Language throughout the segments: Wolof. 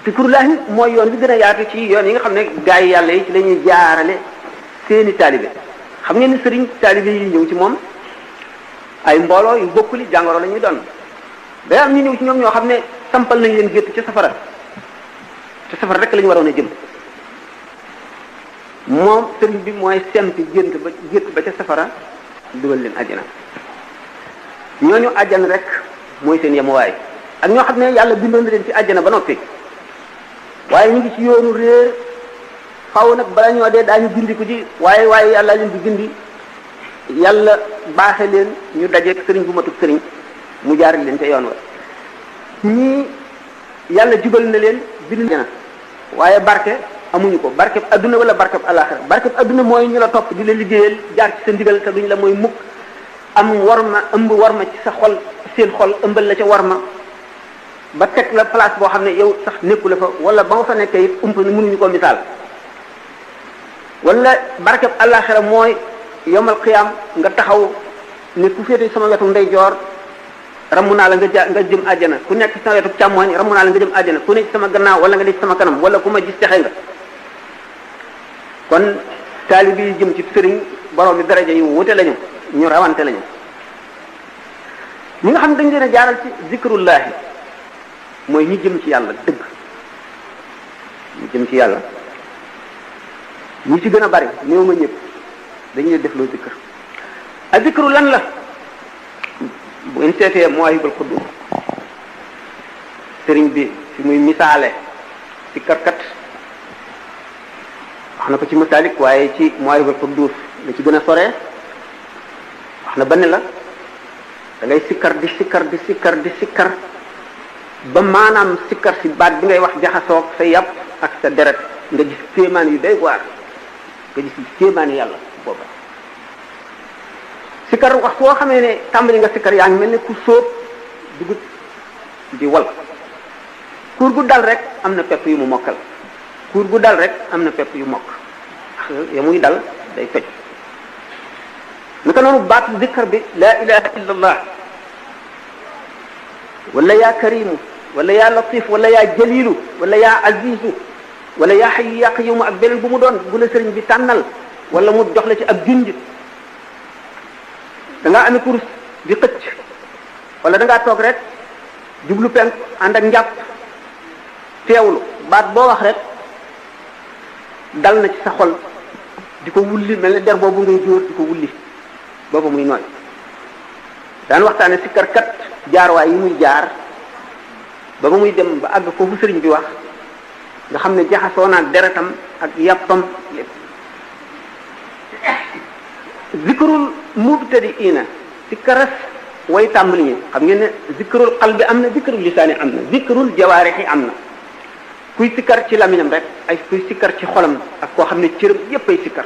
zikrullahi mooy yoon bi gën a yaatu ci yoon yi nga xam ne gaa yi yàlla yi ci la ñuy jaarale seeni taalibe xam ngeen ni sëriñ taalibe yi ñëw ci moom ay mbooloo yu bokkuli jàngoro la ñuy doon day am ñu ñëw ci ñoom ñoo xam ne sampal nañ leen gétt ca safara rek la ñu waroon a jëm moom sëriñ bi mooy sempi gétt ba ca safara dugal leen àjjana ñooñu àjjana rek mooy seen yemuwaay ak ñoo xam ne yàlla bindoon na leen ci àjjana ba noppi waaye ñu ngi ci yoonu réer xaw nag bala ñoo dee daañu gindiku ji waaye yàlla leen di gindi yàlla baaxe leen ñu dajeeg sëriñ bu matub sëriñ mu jaarale leen ca yoon wa ñii yàlla jubal na leen bind na waaye barke amuñu ko barkeb adduna wala barkeb alaxira barkeb adduna mooy ñu la topp di la liggéeyal jaar ci sa ndigal te duñ la mooy mukk am warma ëmb warma ci sa xol seen xol ëmbal la ca warma ba teg la place boo xam ne yow sax nekku la fa wala ba nga fa nekkee it ump ni mënuñu ko misaal wala barkeb alaxira mooy yomal xiyaam nga taxaw ne ku féete sama wetu ndeyjoor ramu naa la nga jëm àjjana ku nekk sama wetu càmmooñ ramu naa la nga jëm àjjana ku nekk sama gannaaw wala nga nekk sama kanam wala ku ma gis texe nga kon taalib yi jëm ci sëriñ borom bi daraja yu wute lañu ñu rawante lañu ñi nga xam ne dañ leen a jaaral ci zikrullahi mooy ñi jëm ci yàlla dëgg ñi jëm ci yàlla ñi ci gën a bari néew ma ñëpp dañuy def loo zikr ak zikru lan la bu ngeen seetee Mawaahibul Quddus sëriñ bi fi muy misaale ci karkat wax na ko ci Masaalik waaye ci Mawaahibul Quddus la ci gën a soree wax na benn la da ngay sikkar di sikkar ba maanaam sikkar si baat bi ngay wax jaxasoog sa yàpp ak sa deret nga gis kéemaan yu day waar nga gis kéemaani yàlla booba sikkar wax soo xamee ne tàmbali nga sikkar yaa ngi mel ne ku sóob dugub di wal kuur gu dal rek am na pepp yu mu mokkal kuur gu dal rek am na pepp yu mokk ya muy dal day toj naka noonu baatu zikkar bi laa ilaha illa allah wala yaa karimu wala yaa latif wala yaa jalilu wala yaa azizu wala yaa hayyu yaa qayyumu ak beneen bu mu doon bu la sëriñ bi tànnal wala mu jox la ci ab junj da ngaa amee kurus di xëcc wala da ngaa toog rek jublu penk ànd ak njàpp teewlu baat boo wax rek dal na ci sa xol di ko wulli mel ne der boobu ngay jóor di ko wulli boobu muy nooy daan waxtaane sikkarkat jaarwaay yi muy jaar ba ba muy dem ba àgg foofu sëriñ bi wax nga xam ne jaxasoo naag deretam ak yàppam lépp zikrul mubtadiina sikkaras way tàmbali ñi xam ngeen ne zikrul qalbi am na zikrul lisaani am na zikrul jawaarixi am na kuy sikkar ci lamiñam rek ay kuy sikkar ci xolam ak koo xam ne cëram yépp ay sikkar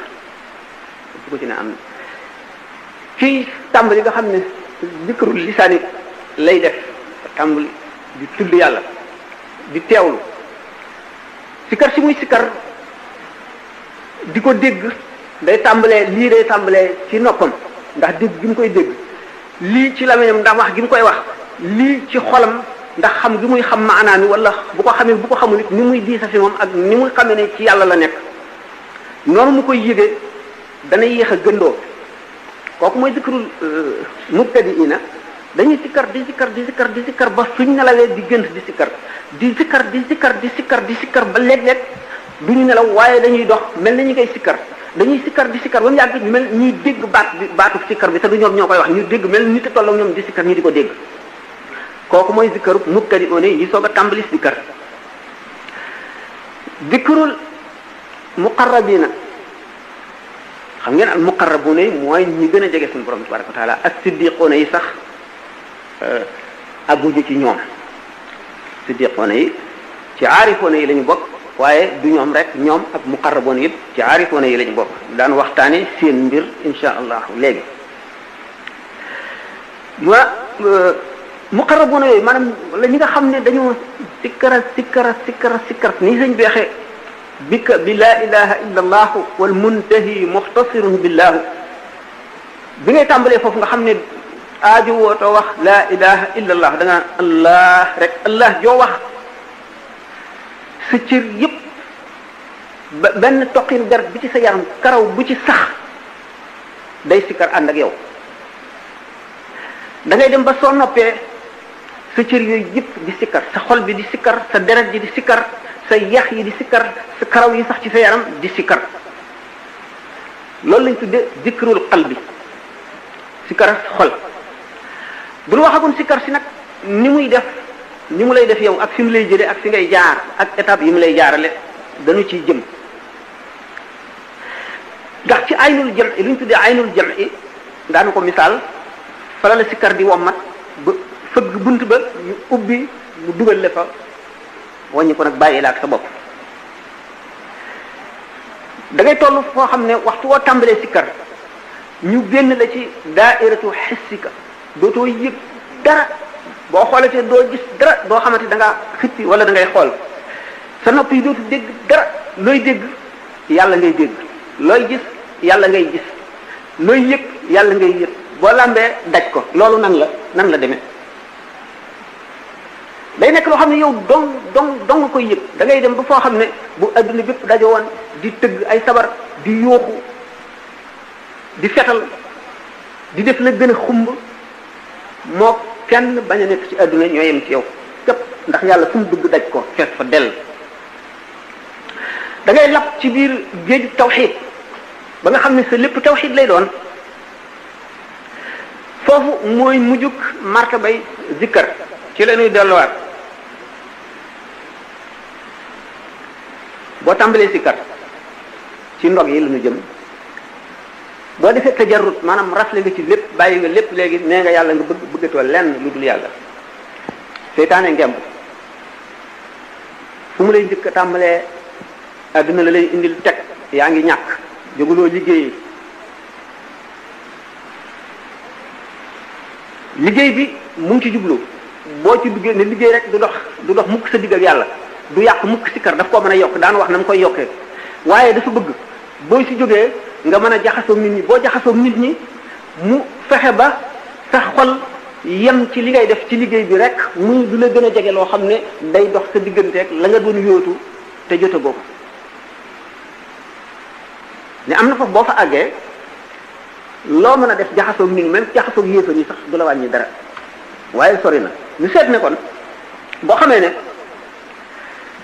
su ko ci ne am na kii tàmbali nga xam ne zikrul lisaani lay def tàmbali di tudd yàlla di teewlu sikkar si muy sikkar di ko dégg day tàmbalee ci noppam ndax dégg gi mu koy dégg lii ci lamiñam ndax wax gi mu koy wax lii ci xolam ndax xam gi muy xam maanaa mi wala bu ko xamee bu ko xamul it ni muy diisa fi moom ak ni muy xamee ne ci yàlla la nekk noonu mu koy yëgee dana yéex a gëndoo kooku mooy zikrul mubtadiina dañuy sikkar di sikkar ba suñ nelawee di gënt di sikkar ba léeg-léeg du ñu nelaw waaye dañuy dox mel na ñu koy sikkar dañuy sikkar di sikkar ba mu yàgg mel ñuy dégg baatu sikkar bi te du ñoom ñoo koy wax ñu dégg mel nit a toll ak ñoom di sikkar ñu di ko dégg kooku mooy zikkaru mubtadi'una yi soog a tàmbali sikkar zikrul muqarrabina xam ngeen al muqarrabuna yi mooy ñi gën a jege suñu borom tabaraka wa taala ak siddiqoona yi sax aguñu ci ñoom siddiqoona yi ci aarifoona yi la ñu bokk waaye du ñoom rek ñoom ak muqarraboona yëpp ci aarifoona yi la ñu bokk daan waxtaane seen mbir insha allah léegi muqarraboona yooyu maanaam la ñi nga xam ne dañoo sikkara nii sañ beexee bika bi laa ilaha illa allah wal muntahi muxtasirun billahu bi ngay tàmbalee foofu nga xam ne aaju wootoo wax laa ilaha illa allah da nga allah rek allah joo wax sa cër yépp benn toqin deret bi ci sa yaram karaw bu ci sax day sikkar ànd ak yow da ngay dem ba soo noppee sa cër yooyu yëpp di sikkar sa xol bi di sikkar sa deret ji di sikkar sa yax yi di sikkar sa karaw yi sax ci sa yaram di sikkar loolu lañ tudde zikrul qalbi sikkar xol bu ñu waxagoon sikkar si nag ni muy def ni mu lay def yow ak fi mu lay jëlee ak fi ngay jaar ak étape yi mu lay jaarale dañu ciy jëm ndax ci aynul jam i lu ñu tuddee aynul jam i daanu ko misaal fala la sikkar di wommat ba fëgg bunt ba ñu ubbi mu dugal le fa wàññi ko nag bàyyi la ak sa bopp da ngay toll foo xam ne waxtu woo tàmbalee sikkar ñu génn la ci daairatu xissika dootoo yëg dara boo xoolatee doo gis dara doo xamante da ngaa xippi wala da ngay xool sa nopp yi dootu dégg dara looy dégg yàlla ngay dégg looy gis yàlla ngay gis looy yëg yàlla ngay yëg boo lambee daj ko loolu nan la demee day nekk loo xam ne yow dong nga koy yëg da ngay dem ba foo xam ne bu adduna bépp dajo woon di tëgg ay sabar di yooxu di fetal di def la gën a xumb moo kenn bañ a nekk ci adduna ñoo yem ci yow képp ndax yàlla fu mu dugg daj ko fees fa dell da ngay lab ci biir géeju tawxiid ba nga xam ne sa lépp tawxiid lay doon foofu mooy mujjug martabay zikkar ci la ñuy delluwaat boo tàmbalee sikkar ci ndog yi la ñu jëm boo defee tajarrut maanaam rafle nga ci lépp bàyyi nga lépp léegi nee nga yàlla nga bëggatoo lenn lu dul yàlla seytaane ngemb fu mu lay njëkk a tàmbalee adduna la lay indil teg yaa ngi ñàkk jóguloo liggéey bi mu ngi ci jublu boo ci duggee ne liggéey rek du dox mukk sa digg ak yàlla du yàq mukk sikkar daf koo mën a yokk daan wax na mu koy yokkee waaye dafa bëgg booy si jógee nga mën a jaxasoog nit ñi boo jaxasoog nit ñi mu fexe ba sa xol yem ci li ngay def ci liggéey bi rek muy du la gën a jege loo xam ne day dox sa digganteeg la nga doon yóotu te jotagoo ko ne am na foofu boo fa àggee loo mën a def jaxasoog nit ñi même jaxasoog yéefar yi sax du la wàññi dara waaye sori na ñu seet ne kon boo xamee ne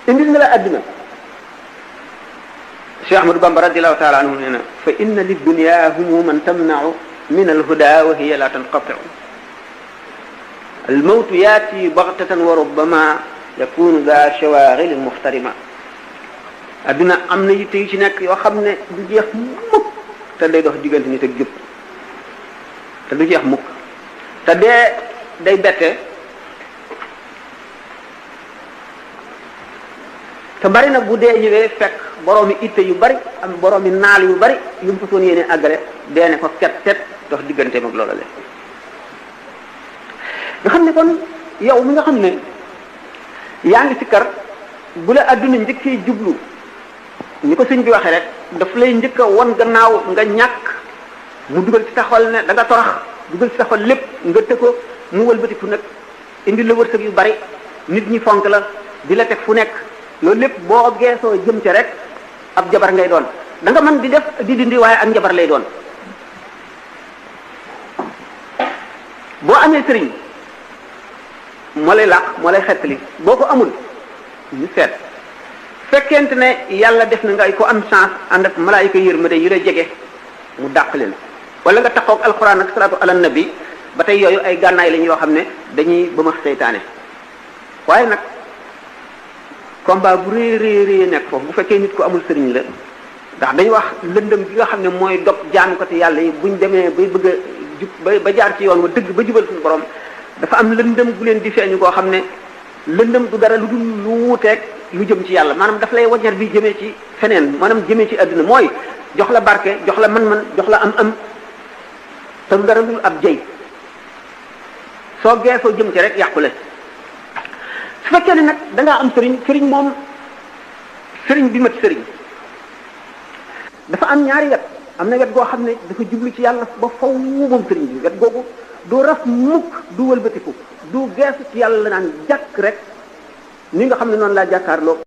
indil na la adduna Cheikh Ahmadou Bamba radiallahu taala anhu nee na fa inna li dunya humuman tamnau min alhuda wa hiya la tanqatiu almawtu yaati baghtatan wa rubbama yakunu da shawaghil muhtarima adduna am na yitte yu ci nekk yoo xam ne du jeex mukk te day dox diggante nit ak jub te du jeex mukk te day bette te bari na bu dee ñëwee fekk boroomi itte yu bari am boroomi naal yu bari yu mu fa soon yéene àggale dee ne ko ket dox digganteem ak loola le nga xam ne kon yow mi nga xam ne yaa ngi sikkar bu la adduna njëkkee jublu ñi ko sëñ bi waxee rek daf lay njëkk a won gannaaw nga ñàkk mu dugal ci sa xol ne da nga torax dugal ci sa xol lépp nga të ko mu wëlbatiku nag indi la wërsëg yu bari nit ñi fonk la di la teg fu nekk loolu lépp boo geesoo jëm ca rek ab jabar ngay doon da nga mën di def di dindi waaye ak njabar lay doon boo amee sëriñ moo lay làq moo lay xettali boo ko amul ñu seet fekkente ne yàlla def na nga ay ko am chance ànd ak malaayika yërmande yu la jege mu dàq leen wala nga taxaw ak alxuraan ak salaatu ala nabi ba tey yooyu ay gànnaay lañ yoo xam ne dañuy ba ma seytaane waaye nag combat bu rëy nekk foofu bu fekkee nit ko amul sëriñ la ndax dañuy wax lëndëm gi nga xam ne mooy dog jaamukati yàlla yi buñ demee bay bëgg a jub ba jaar ci yoon wa dëgg ba jubal suñu borom dafa am lëndëm bu leen di feeñu koo xam ne lëndëm du dara lu dul lu wuuteeg lu jëm ci yàlla maanaam daf lay waññar bi jëmee ci feneen maanaam jëmee ci àdduna mooy jox la barke jox la man-man jox la am te du dara lu ab jëy soo geesoo jëm ci rek yàqule su fekkee ne nag da ngaa am sëriñ moom sëriñ bi mat sëriñ dafa am ñaari wet am na wet goo xam ne dafa jublu ci yàlla ba faw moom sëriñ bi wet googu du raf mukk du wëlbatiku du geesu ci yàlla la naan jàkk rek ni nga xam ne noonu laa jàkkaarloo